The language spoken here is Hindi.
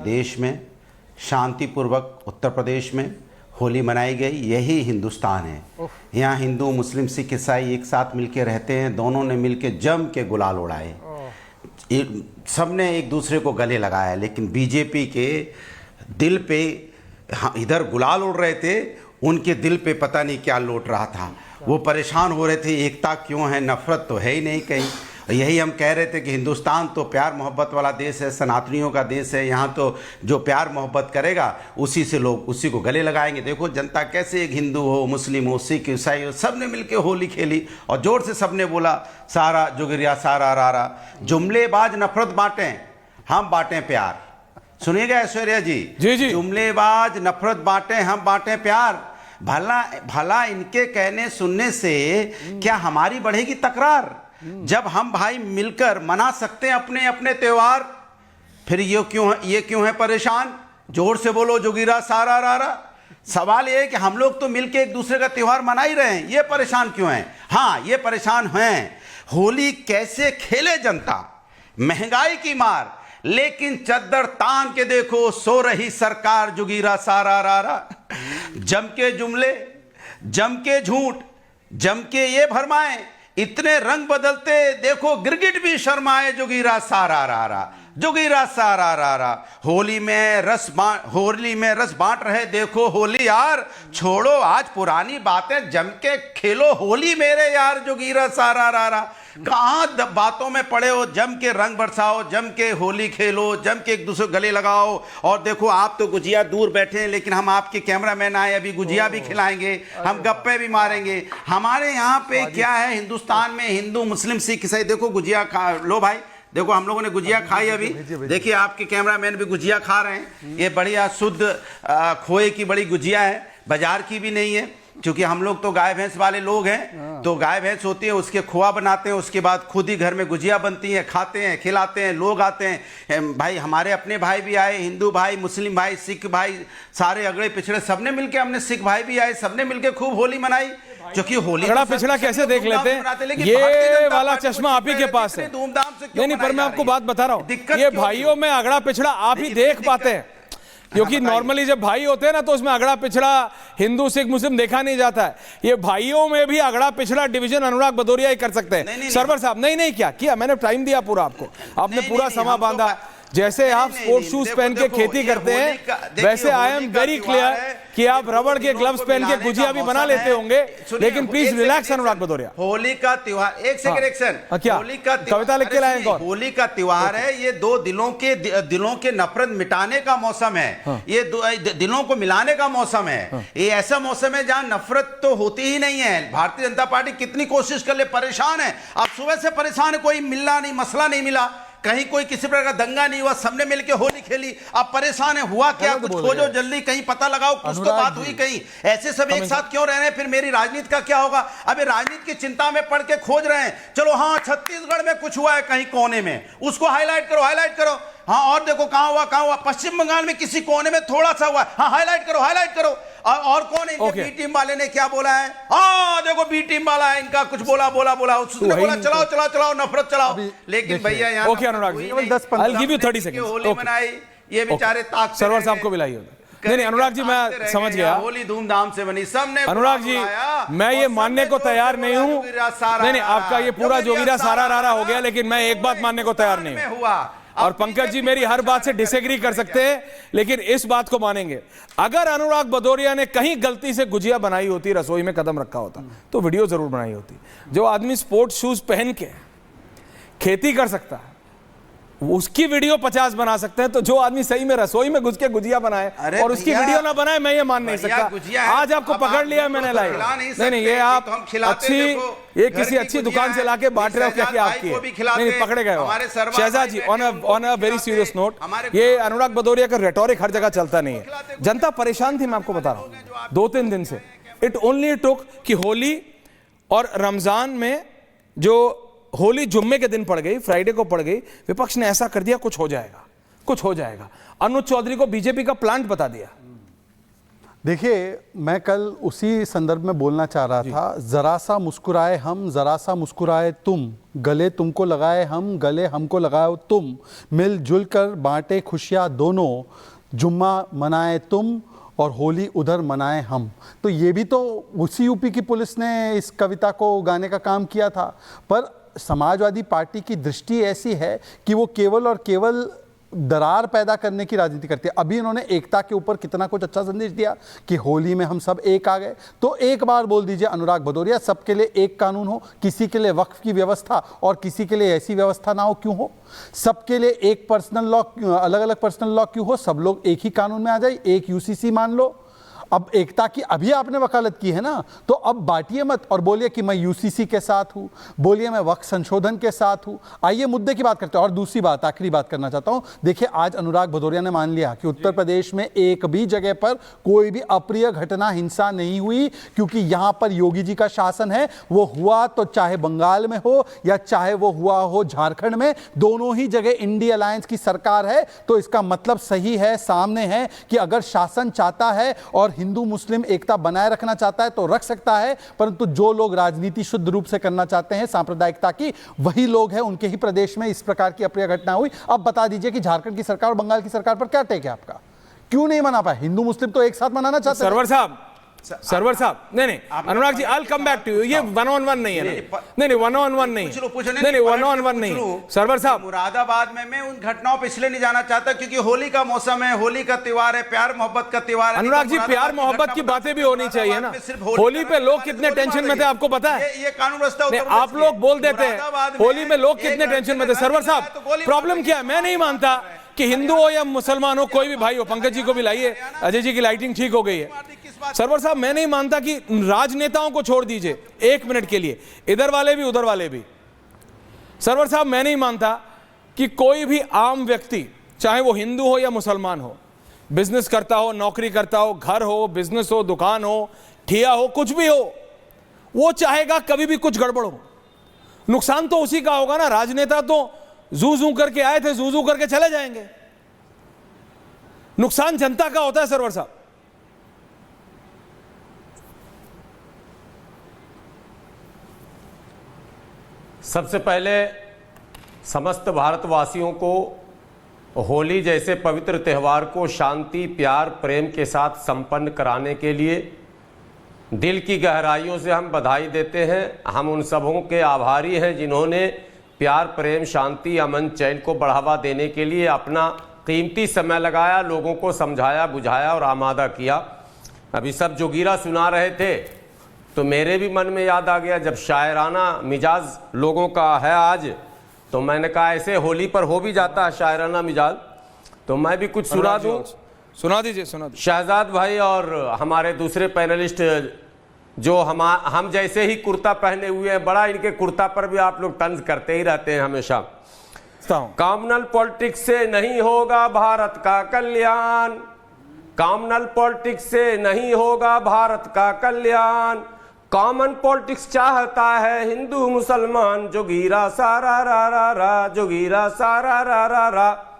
देश में शांतिपूर्वक उत्तर प्रदेश में होली मनाई गई। यही हिंदुस्तान है। यहाँ हिंदू, मुस्लिम, सिख, ईसाई एक साथ मिलके रहते हैं। दोनों ने मिलके जम के गुलाल उड़ाए, सबने एक दूसरे को गले लगाया। लेकिन बीजेपी के दिल पे इधर गुलाल उड़ रहे थे, उनके दिल पे पता नहीं क्या लौट रहा था। वो परेशान हो रहे थे, एकता क्यों है, नफरत तो है ही नहीं कहीं। यही हम कह रहे थे कि हिंदुस्तान तो प्यार मोहब्बत वाला देश है, सनातनियों का देश है। यहाँ तो जो प्यार मोहब्बत करेगा उसी से लोग उसी को गले लगाएंगे। देखो जनता कैसे, एक हिंदू हो, मुस्लिम हो, सिख, ईसाई हो, सब ने मिलकर होली खेली और जोर से सबने बोला सारा जोगिरिया सारा रारा। जुमलेबाज नफरत बांटें, हम बांटें प्यार। सुनिएगा ऐश्वर्या जी, जी। जुमलेबाज नफरत बांटें, हम बांटें प्यार। भला भला इनके कहने सुनने से क्या हमारी बढ़ेगी तकरार? जब हम भाई मिलकर मना सकते हैं अपने अपने त्योहार, फिर ये क्यों है परेशान? जोर से बोलो जोगिरा सारा रारा। सवाल ये है कि हम लोग तो मिलकर एक दूसरे का त्योहार मना ही रहे हैं, ये परेशान क्यों हैं? हाँ, ये परेशान हैं होली कैसे खेले जनता, महंगाई की मार, लेकिन चद्दर तान के देखो सो रही सरकार जोगिरा सारा रारा। जम के जुमले, जम के झूठ, जम के ये भरमाए, इतने रंग बदलते देखो गिरगिट भी शर्माए जोगिरा सारा रारा, जोगिरा सारा रारा। होली में रस बांट रहे देखो होली यार, छोड़ो आज पुरानी बातें, जम के खेलो होली मेरे यार जोगिरा सारा रारा। कहाँ बातों में पड़े हो, जम के रंग बरसाओ, जम के होली खेलो, जम के एक दूसरे गले लगाओ। और देखो आप तो गुजिया दूर बैठे हैं, लेकिन हम आपके कैमरामैन आए, अभी गुजिया भी खिलाएंगे, हम गप्पे भी मारेंगे। हमारे यहाँ पे क्या है, हिंदुस्तान में हिंदू, मुस्लिम, सिख, ईसाई, देखो गुजिया खा लो भाई। देखो हम लोगों ने गुजिया खाई अभी, देखिए आपके कैमरामैन भी गुजिया खा रहे हैं। ये बढ़िया शुद्ध खोए की बड़ी गुजिया है, बाजार की भी नहीं है, क्योंकि हम लोग तो गाय भैंस वाले लोग हैं। तो गाय भैंस होती है, उसके खोआ बनाते हैं, उसके बाद खुद ही घर में गुजिया बनती है, खाते हैं, खिलाते हैं, लोग आते हैं। भाई हमारे अपने भाई भी आए, हिंदू भाई, मुस्लिम भाई, सिख भाई, सारे अगड़े पिछड़े सबने मिलके, हमने सिख भाई भी आए, सबने मिलके खूब होली मनाई। क्योंकि होली अगड़ा पिछड़ा कैसे देख लेते हैं, ये वाला चश्मा आप ही के पास है। धूमधाम से नहीं, पर मैं आपको बात बता रहा हूँ, ये भाइयों में अगड़ा पिछड़ा आप ही देख पाते हैं। क्योंकि नॉर्मली जब भाई होते हैं ना, तो उसमें अगड़ा पिछड़ा हिंदू सिख मुस्लिम देखा नहीं जाता है। ये भाइयों में भी अगड़ा पिछड़ा डिवीजन अनुराग भदौरिया ही कर सकते हैं। सरवर साहब नहीं किया, मैंने टाइम दिया पूरा आपको, आपने पूरा समा बांधा। जैसे आप स्पोर्ट्स शूज पहन के खेती करते हैं, वैसे आई एम वेरी क्लियर कि आप रबड़ के ग्लव्स पहन के गुजिया भी बना लेते होंगे। लेकिन प्लीज रिलैक्स अनुराग भदौरिया। होली का त्योहार, एक सेकंड, क्या होली का कविता लिख के लाए? होली का त्योहार है, ये दो दिलों के नफरत मिटाने का मौसम है। ये दिलों को मिलाने का मौसम है। ये ऐसा मौसम है जहां नफरत तो होती ही नहीं है। भारतीय जनता पार्टी कितनी कोशिश कर ले, परेशान है। अब सुबह से परेशान है, कोई मिलना नहीं, मसला नहीं मिला, कहीं कोई किसी प्रकार का दंगा नहीं हुआ, सबने मिलकर होली खेली। अब परेशान है, हुआ क्या, कुछ खोजो जल्दी, कहीं पता लगाओ, कुछ तो बात हुई कहीं। ऐसे सब एक साथ क्यों रह रहे हैं? फिर मेरी राजनीति का क्या होगा? अबे राजनीति की चिंता में पड़ के खोज रहे हैं। चलो हाँ, छत्तीसगढ़ में कुछ हुआ है कहीं कोने में, उसको हाईलाइट करो। हाँ, और देखो कहां हुआ, पश्चिम बंगाल में किसी कोने में थोड़ा सा हुआ, हाँ हाईलाइट करो। और कौन है? बी टीम वाले ने क्या बोला है? हाँ देखो, बी टीम वाला है, इनका कुछ बोला, उसने बोला चलाओ नफरत चलाओ। लेकिन भैया यहाँ अनुराग जी, 30 सेकंड होली मनाई, ये बेचारे ताक सरवर साहब को मिलाइए। नहीं अनुराग जी, मैं समझ गया, होली धूमधाम से बनी, सबने। अनुराग जी, मैं ये मानने को तैयार नहीं हूँ। नहीं, आपका ये पूरा जोगिरा सारा रारा हो गया, लेकिन मैं एक बात मानने को तैयार नहीं हूँ। और पंकज जी मेरी हर बात से डिसएग्री कर सकते हैं, लेकिन इस बात को मानेंगे, अगर अनुराग भदौरिया ने कहीं गलती से गुजिया बनाई होती, रसोई में कदम रखा होता, तो वीडियो जरूर बनाई होती। जो आदमी स्पोर्ट्स शूज पहन के खेती कर सकता है, उसकी वीडियो 50 बना सकते हैं, तो जो आदमी सही में रसोई में घुस के गुजिया बनाए और उसकी वीडियो ना बनाए, मैं ये मान नहीं सकता। आज आपको पकड़ लिया मैंने, लाइव नहीं, ये आप ये किसी अच्छी दुकान से लाके बांट रहे हो क्या आपकी? नहीं, पकड़े गए हो। Shehzad ji, on a very serious note, ये अनुराग भदौरिया का रेटोरिक हर जगह चलता नहीं है। जनता परेशान थी, मैं आपको बता रहा हूँ, 2-3 दिन से। इट ओनली टुक कि होली और रमजान में जो होली जुम्मे के दिन पड़ गई, फ्राइडे को पड़ गई, विपक्ष ने ऐसा कर दिया कुछ हो जाएगा। अनुज चौधरी को बीजेपी का प्लांट बता दिया। देखिए, मैं कल उसी संदर्भ में बोलना चाह रहा था, जरा सा मुस्कुराए हम, जरा सा मुस्कुराए तुम, गले तुमको लगाए हम, गले हमको लगाओ तुम, मिलजुल कर बांटे खुशियाँ दोनों, जुम्मा मनाए तुम और होली उधर मनाए हम। तो ये भी तो उसी यूपी की पुलिस ने इस कविता को गाने का काम किया था। पर समाजवादी पार्टी की दृष्टि ऐसी है कि वो केवल और केवल दरार पैदा करने की राजनीति करती है। अभी इन्होंने एकता के ऊपर कितना कुछ अच्छा संदेश दिया कि होली में हम सब एक आ गए। तो एक बार बोल दीजिए अनुराग भदौरिया, सबके लिए एक कानून हो, किसी के लिए वक्फ की व्यवस्था और किसी के लिए ऐसी व्यवस्था ना हो, क्यों हो? सबके लिए एक पर्सनल लॉ, अलग अलग पर्सनल लॉ क्यों हो? सब लोग एक ही कानून में आ जाए, एक यूसीसी मान लो। अब एकता की अभी आपने वकालत की है ना, तो अब बांटिए मत और बोलिए कि मैं यूसीसी के साथ हूं, बोलिए मैं वक्फ संशोधन के साथ हूं। आइए मुद्दे की बात करते हैं। और दूसरी बात, आखिरी बात करना चाहता हूं। देखिए, आज अनुराग भदौरिया ने मान लिया कि उत्तर प्रदेश में एक भी जगह पर कोई भी अप्रिय घटना, हिंसा नहीं हुई, क्योंकि यहां पर योगी जी का शासन है। वो हुआ तो चाहे बंगाल में हो या चाहे वो हुआ हो झारखंड में, दोनों ही जगह इंडिया अलायंस की सरकार है। तो इसका मतलब सही है, सामने है कि अगर शासन चाहता है और हिंदू मुस्लिम एकता बनाए रखना चाहता है तो रख सकता है, परंतु जो लोग राजनीति शुद्ध रूप से करना चाहते हैं सांप्रदायिकता की, वही लोग हैं, उनके ही प्रदेश में इस प्रकार की अप्रिय घटना हुई। अब बता दीजिए कि झारखंड की सरकार और बंगाल की सरकार पर क्या टेक है आपका? क्यों नहीं मना पाए? हिंदू मुस्लिम तो एक साथ मनाना चाहते हैं। सरवर साहब, नहीं अनुराग जी, आई कम बैक टू यू। ये वन ऑन वन नहीं है ना, नहीं वन ऑन वन नहीं, नहीं वन ऑन वन नहीं। सरवर साहब, मुरादाबाद में मैं उन घटनाओं पे इसलिए नहीं जाना चाहता क्योंकि होली का मौसम है, होली का त्योहार है, प्यार मोहब्बत का त्योहार है। अनुराग जी, प्यार मोहब्बत की बातें भी होनी चाहिए ना। होली पे लोग कितने टेंशन में थे आपको पता है? ये कानून व्यवस्था आप लोग बोल देते हैं होली में लोग कितने टेंशन में थे। सरवर साहब, प्रॉब्लम क्या है? मैं नहीं मानता कि हिंदू हो या मुसलमान हो, कोई भी भाई हो, पंकज जी को भी लाइए, अजय जी की लाइटिंग ठीक हो गई है। सरवर साहब, मैं नहीं मानता कि राजनेताओं को छोड़ दीजिए एक मिनट के लिए, इधर वाले भी उधर वाले भी। सरवर साहब, मैं नहीं मानता कि कोई भी आम व्यक्ति, चाहे वो हिंदू हो या मुसलमान हो, बिजनेस करता हो, नौकरी करता हो, घर हो, बिजनेस हो, दुकान हो, ठिया हो, कुछ भी हो, वो चाहेगा कभी भी कुछ गड़बड़ हो। नुकसान तो उसी का होगा ना। राजनेता तो जू जू करके आए थे, जू जू करके चले जाएंगे। नुकसान जनता का होता है सरवर साहब। सबसे पहले समस्त भारतवासियों को होली जैसे पवित्र त्यौहार को शांति, प्यार, प्रेम के साथ संपन्न कराने के लिए दिल की गहराइयों से हम बधाई देते हैं। हम उन सबों के आभारी हैं जिन्होंने प्यार, प्रेम, शांति, अमन, चैन को बढ़ावा देने के लिए अपना कीमती समय लगाया, लोगों को समझाया, बुझाया और आमादा किया। अभी सब जोगीरा सुना रहे थे तो मेरे भी मन में याद आ गया, जब शायराना मिजाज लोगों का है आज, तो मैंने कहा ऐसे होली पर हो भी जाता है शायराना मिजाज, तो मैं भी कुछ सुना दूं। सुना दीजिए, सुना दीजिए। शहजाद भाई और हमारे दूसरे पैनलिस्ट जो हम जैसे ही कुर्ता पहने हुए हैं, बड़ा इनके कुर्ता पर भी आप लोग तंज करते ही रहते हैं हमेशा। कॉमनल पॉलिटिक्स से नहीं होगा भारत का कल्याण, कॉमनल पॉलिटिक्स से नहीं होगा भारत का कल्याण, कॉमन पॉलिटिक्स चाहता है हिंदू मुसलमान, जोगीरा सारा रा रा रा, जोगीरा सारा रा रा रा।